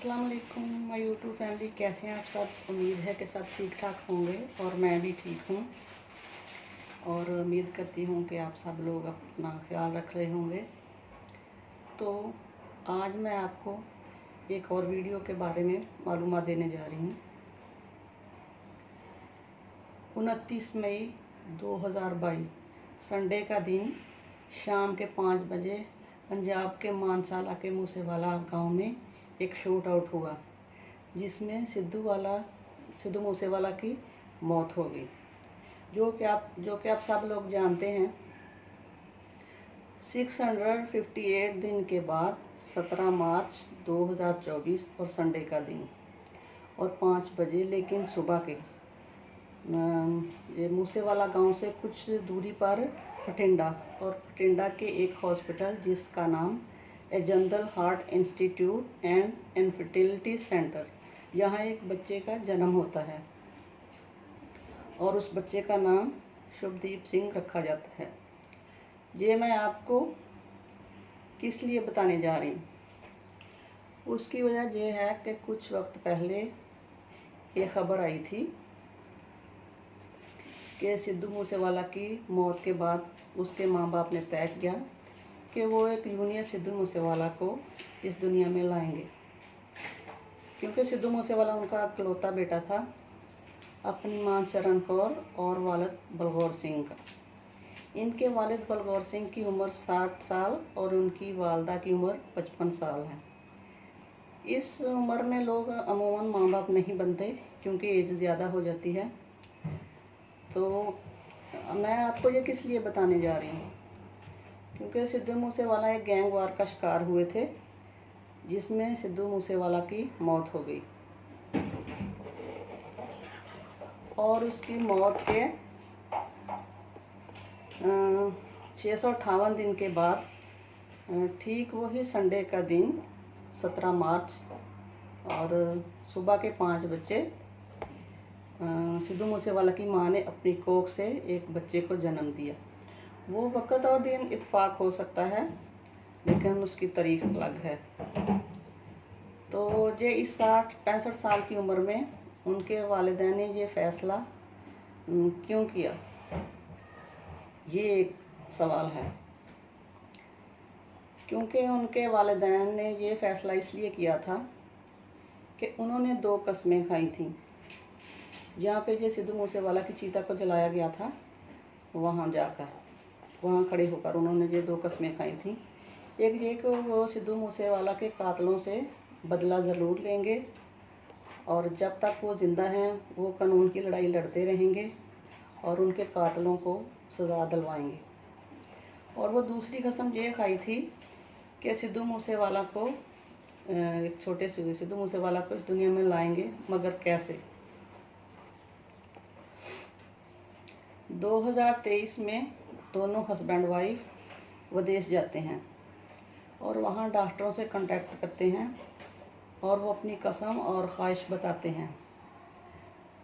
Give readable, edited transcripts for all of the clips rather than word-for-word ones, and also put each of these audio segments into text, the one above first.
अस्सलाम वालेकुम my YouTube family, कैसे हैं आप सब। उम्मीद है कि सब ठीक ठाक होंगे और मैं भी ठीक हूँ। और उम्मीद करती हूँ कि आप सब लोग अपना ख्याल रख रहे होंगे। तो आज मैं आपको एक और वीडियो के बारे में मालूमात देने जा रही हूँ। 29 मई 2022 संडे का दिन शाम के 5 बजे पंजाब के मानसाला के मूसेवाला गांव में एक शूट आउट हुआ, जिसमें सिद्धू मूसेवाला की मौत हो गई। जो कि आप सब लोग जानते हैं। 658 दिन के बाद 17 मार्च 2024 और संडे का दिन और 5 बजे, लेकिन सुबह के ये मूसेवाला गांव से कुछ दूरी पर भटिंडा के एक हॉस्पिटल जिसका नाम एजंदल heart institute and infertility centre, यहाँ एक बच्चे का जन्म होता है और उस बच्चे का नाम शुभदीप सिंह रखा जाता है। ये मैं आपको किस लिए बताने जा रही हूँ, उसकी वजह यह है कि कुछ वक्त पहले ये खबर आई थी कि सिद्धू मूसेवाला की मौत के बाद उसके माँ बाप ने तय किया कि वो एक जूनियर सिद्धू मूसेवाला को इस दुनिया में लाएंगे, क्योंकि सिद्धू मूसेवाला उनका इकलौता बेटा था अपनी मां चरण कौर और वालिद बलगौर सिंह का। इनके वालिद बलगौर सिंह की उम्र 60 साल और उनकी वालदा की उम्र 55 साल है। इस उम्र में लोग अमूमन माँ बाप नहीं बनते क्योंकि एज ज़्यादा हो जाती है। तो मैं आपको ये किस लिए बताने जा रही हूँ, क्योंकि सिद्धू मूसेवाला एक गैंग वार का शिकार हुए थे, जिसमें सिद्धू मूसेवाला की मौत हो गई और उसकी मौत के 658 दिन के बाद ठीक वही संडे का दिन 17 मार्च और सुबह के 5 बजे सिद्धू मूसेवाला की मां ने अपनी कोख से एक बच्चे को जन्म दिया। वो वक़्त और दिन इत्फाक हो सकता है, लेकिन उसकी तारीख अलग है। तो ये इस 65 साल की उम्र में उनके वालिदैन ने ये फ़ैसला क्यों किया, ये एक सवाल है। क्योंकि उनके वालिदैन ने ये फ़ैसला इसलिए किया था कि उन्होंने 2 कस्में खाई थीं। जहाँ पे ये सिद्धू मूसेवाला की चीता को जलाया गया था, वहाँ खड़े होकर उन्होंने ये 2 कस्में खाई थी। एक ये कि वो सिद्धू मूसेवाला के कातलों से बदला ज़रूर लेंगे और जब तक वो ज़िंदा हैं वो कानून की लड़ाई लड़ते रहेंगे और उनके कातलों को सज़ा दिलवाएंगे। और वो दूसरी कसम ये खाई थी कि सिद्धू मूसेवाला को एक छोटे से सिद्धू मूसेवाला को इस दुनिया में लाएंगे, मगर कैसे। 2023 में दोनों हस्बैंड वाइफ विदेश जाते हैं और वहाँ डॉक्टरों से कांटेक्ट करते हैं और वो अपनी कसम और ख्वाहिश बताते हैं।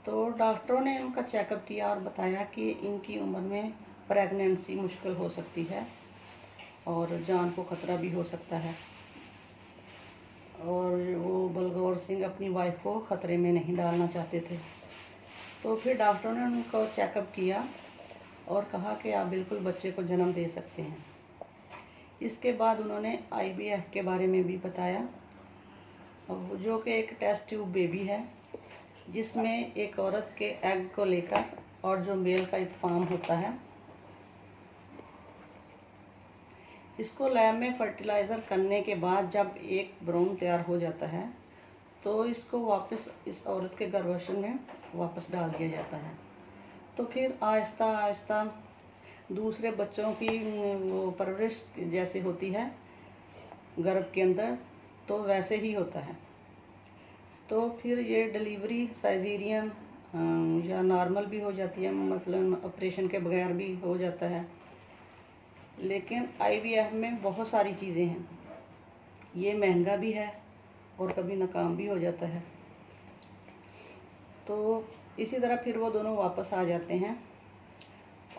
तो डॉक्टरों ने उनका चेकअप किया और बताया कि इनकी उम्र में प्रेगनेंसी मुश्किल हो सकती है और जान को ख़तरा भी हो सकता है, और वो बलगौर सिंह अपनी वाइफ को ख़तरे में नहीं डालना चाहते थे। तो फिर डॉक्टरों ने उनका चेकअप किया और कहा कि आप बिल्कुल बच्चे को जन्म दे सकते हैं। इसके बाद उन्होंने IVF के बारे में भी बताया, जो कि एक टेस्ट ट्यूब बेबी है, जिसमें एक औरत के एग को लेकर और जो मेल का इत्फाम होता है, इसको लैब में फर्टिलाइज़र करने के बाद जब एक भ्रूण तैयार हो जाता है तो इसको वापस इस औरत के गर्भाशय में वापस डाल दिया जाता है। तो फिर आहिस्ता आहिस्ता दूसरे बच्चों की वो परवरिश जैसे होती है गर्भ के अंदर, तो वैसे ही होता है। तो फिर ये डिलीवरी साइजेरियन या नॉर्मल भी हो जाती है, मसलन ऑपरेशन के बगैर भी हो जाता है। लेकिन IVF में बहुत सारी चीज़ें हैं, ये महंगा भी है और कभी नाकाम भी हो जाता है। तो इसी तरह फिर वो दोनों वापस आ जाते हैं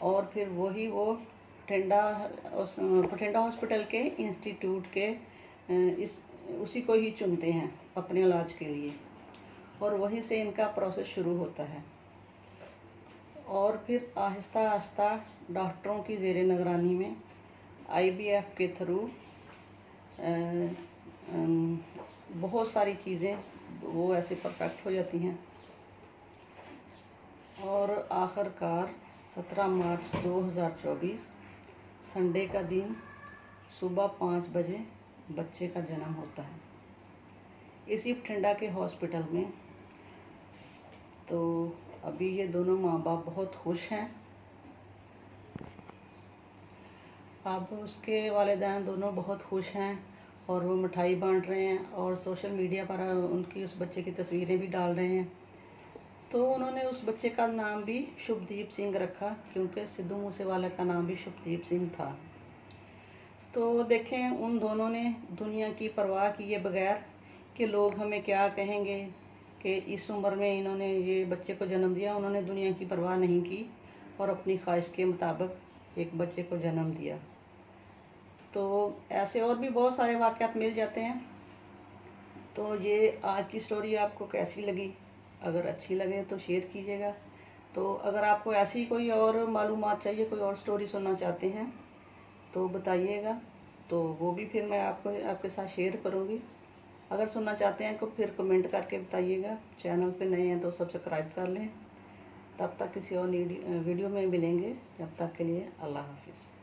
और फिर वो भटिंडा हॉस्पिटल के इंस्टीट्यूट के इस उसी को ही चुनते हैं अपने इलाज के लिए, और वहीं से इनका प्रोसेस शुरू होता है। और फिर आहिस्ता आहिस्ता डॉक्टरों की ज़ेरे निगरानी में IVF के थ्रू बहुत सारी चीज़ें वो ऐसे परफेक्ट हो जाती हैं। और आखिरकार 17 मार्च 2024 संडे का दिन सुबह 5 बजे बच्चे का जन्म होता है इसी बठिंडा के हॉस्पिटल में। तो अभी ये दोनों माँ बाप बहुत खुश हैं। अब उसके वालिदैन दोनों बहुत खुश हैं और वो मिठाई बांट रहे हैं और सोशल मीडिया पर उनकी उस बच्चे की तस्वीरें भी डाल रहे हैं। तो उन्होंने उस बच्चे का नाम भी शुभदीप सिंह रखा, क्योंकि सिद्धू मूसेवाला का नाम भी शुभदीप सिंह था। तो देखें, उन दोनों ने दुनिया की परवाह किए बगैर कि लोग हमें क्या कहेंगे कि इस उम्र में इन्होंने ये बच्चे को जन्म दिया, उन्होंने दुनिया की परवाह नहीं की और अपनी ख्वाहिश के मुताबिक एक बच्चे को जन्म दिया। तो ऐसे और भी बहुत सारे वाक़यात मिल जाते हैं। तो ये आज की स्टोरी आपको कैसी लगी? अगर अच्छी लगे तो शेयर कीजिएगा। तो अगर आपको ऐसी कोई और मालूमात चाहिए, कोई और स्टोरी सुनना चाहते हैं तो बताइएगा, तो वो भी फिर मैं आपके साथ शेयर करूँगी। अगर सुनना चाहते हैं तो फिर कमेंट करके बताइएगा। चैनल पे नए हैं तो सब्सक्राइब कर लें। तब तक किसी और वीडियो में मिलेंगे। जब तक के लिए अल्लाह हाफिज़।